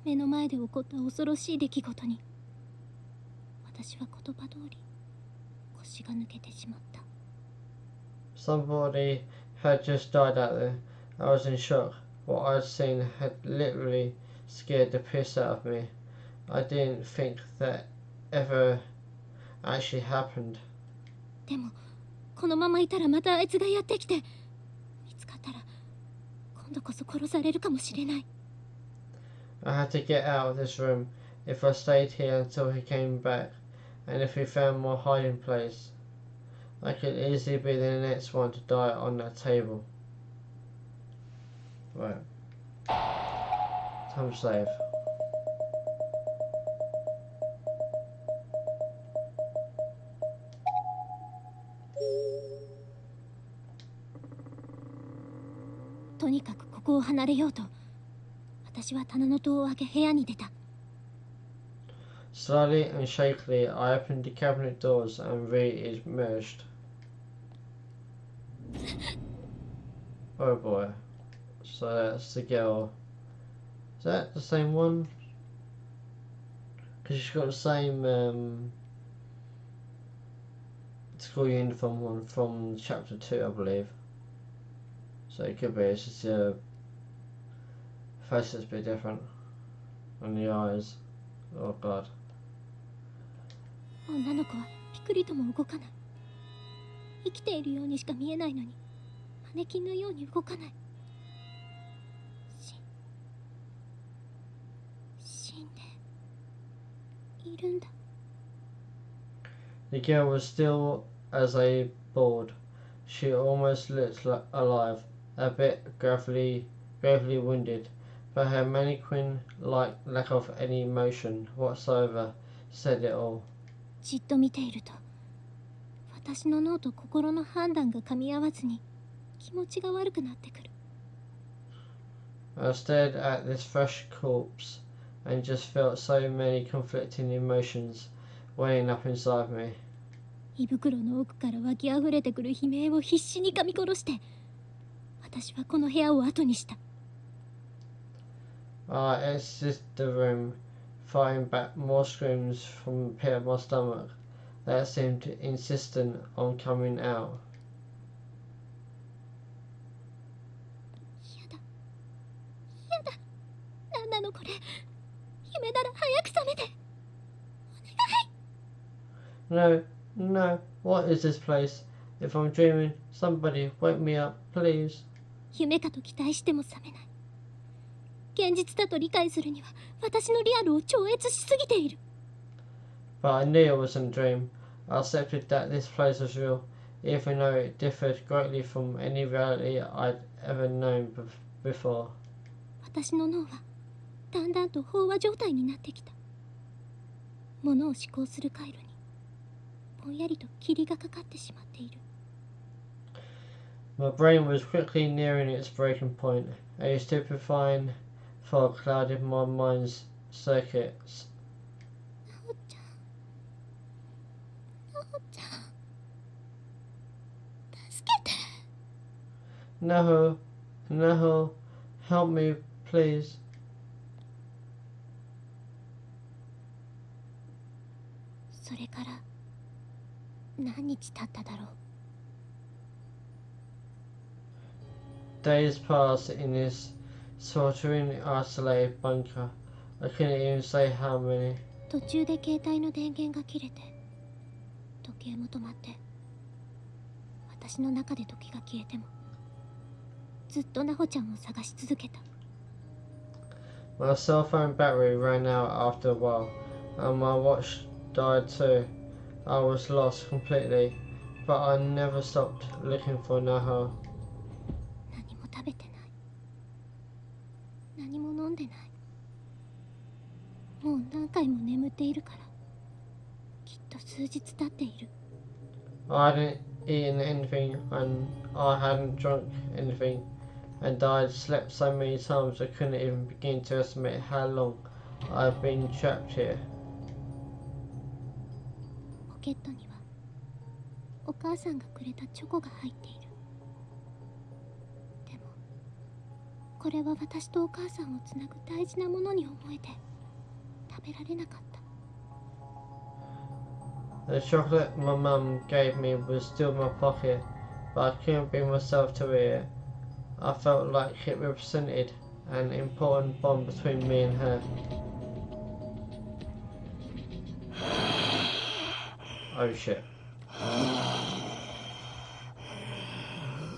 目の前で起こった恐ろしい出来事に私は言葉通り腰が抜けてしまった。 Somebody had just died out there. I was in shock. What I'd seen had literally scared the piss out of me. I didn't think that ever actually happened. でもこのままいたらまたあいつがやってきて、見つかったら今度こそ殺されるかもしれない。 I had to get out of this room if I stayed here until he came back, and if he found more hiding place. I could easily be the next one to die on that table. Right. Time to save. とにかくここを離れようと私は棚の戸を開け部屋に出た。 Slowly and shakily, I opened the cabinet doors and re-emerged. Oh boy. So that's the girl. Is that the same one? Because she's got the same school uniform one from chapter 2, I believe. So it could be, it's just a face that's a bit different. And the eyes. Oh god. 女の子はピクリとも動かない。生きているようにしか見えないのにマネキンのように動かない。死んでいるんだ。 The girl was still as a board. She almost looked alive, a bit gravely wounded, but her mannequin-like lack of any emotion whatsoever said it all. じっと見ていると私の脳と心の判断が噛み合わずに気持ちが悪くなってくる。 I stared at this fresh corpse and just felt so many conflicting emotions welling up inside me. 胃袋の奥から湧き溢れてくる悲鳴を必死に噛み殺して私はこの部屋を後にした。 I exited the room, firing back more screams from the pit of my stomach that seemed insistent on coming out. やだやだ、なんなのこれ。夢なら早く覚めて。お願い。 No, no, what is this place? If I'm dreaming, somebody wake me up, please. 夢かと期待しても覚めない。現実だと理解するには私のリアルを超越しすぎている。 But I knew it wasn't a dream. I accepted that this place was real, even though it differed greatly from any reality I'd ever known before. 私の脳はだんだんと飽和状態になってきた。物を思考する回路にぼんやりと霧がかかってしまっている。 My brain was quickly nearing its breaking point. A stupefying fog clouded my mind's circuits. なおちゃん、なおちゃん、助けて。 No, no, help me, please. それから何日経っただろう。 Days passed in this sweltering, isolated bunker. I couldn't even say how many. 途中で携帯の電源が切れて時計も止まって、私の中で時が消えてもずっとナホちゃんを探し続けた。 My cell phone battery ran out after a while, and my watch died too. I was lost completely, but I never stopped looking for Naho. 何も食べてない。何も飲んでない。もう何回も眠っているから、きっと数日経っている。 I hadn't eaten anything, and I hadn't drunk anything, and I'd slept so many times I couldn't even begin to estimate how long I'd been trapped here. ポケットにはお母さんがくれたチョコが入っている。でもこれは私とお母さんをつなぐ大事なものに思えて食べられなかった。 The chocolate my mum gave me was still in my pocket, but I couldn't bring myself to eat it. I felt like it represented an important bond between me and her. Oh shit.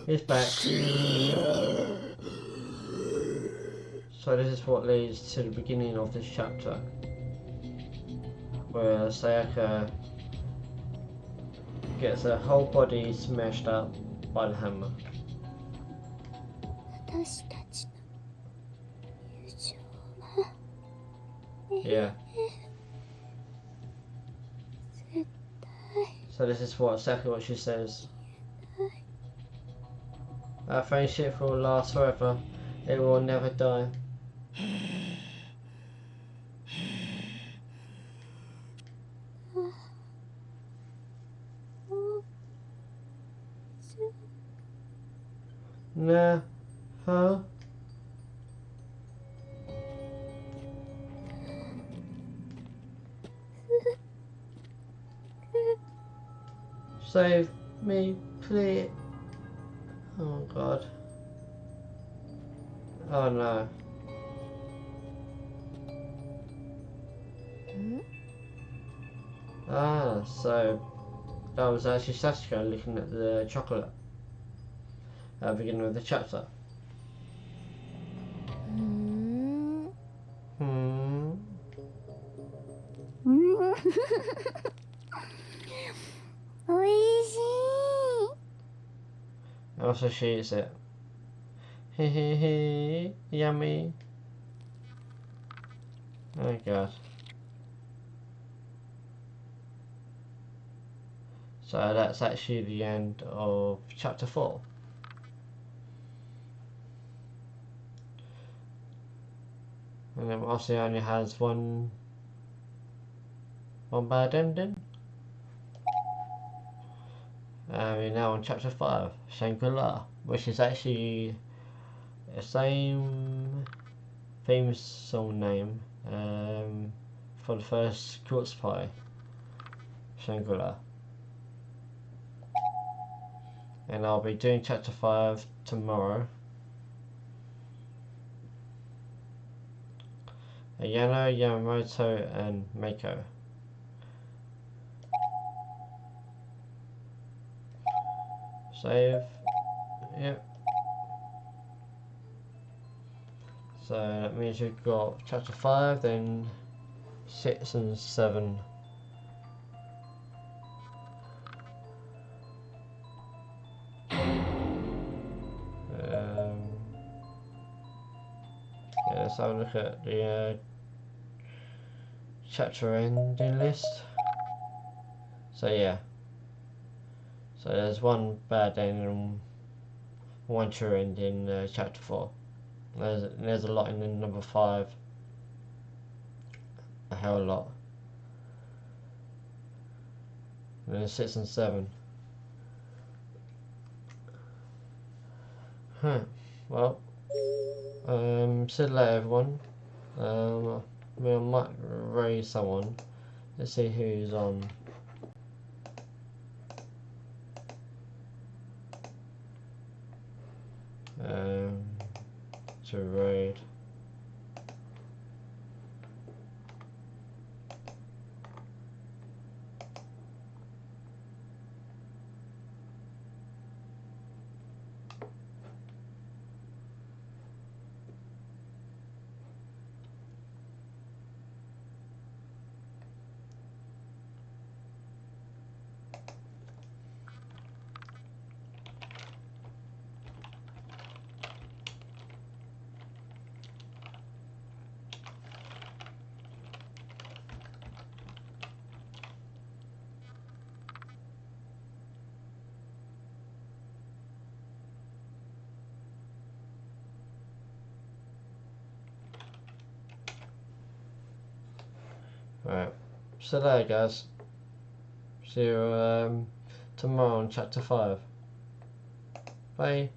He's back. So this is what leads to the beginning of this chapter, where Sayaka gets her whole body smashed up by the hammer. 私たちの友情は Yeah. 絶対 So this is exactly what she says. Our friendship will last forever. It will never die. Nah, huh? Save me, please. Oh god. Oh no. Ah, so that was actually Sasuke looking at the chocolate at the beginning of the chapter. うん おいしい。 Also she eats it. Hehehe, yummy. Oh god. So that's actually the end of chapter 4. And then obviously only has one bad ending. We're now on chapter 5, Shangri-La, which is actually the same theme song name for the first Corpse Pie, Shangri-La. And I'll be doing chapter 5 tomorrow. Ayano, Yamamoto and Mako. Save. Yep. So that means you've got chapter 5, then 6 and 7. Yeah, let's have a look at the chapter ending list. So yeah. So there's one bad ending and one true ending in chapter 4. There's a lot in number 5. A hell of a lot. And then 6 and 7. Huh. Well, see you later everyone. I might raise someone. Let's see who's on. To raid. Right. So there guys. See you tomorrow on chapter 5. Bye.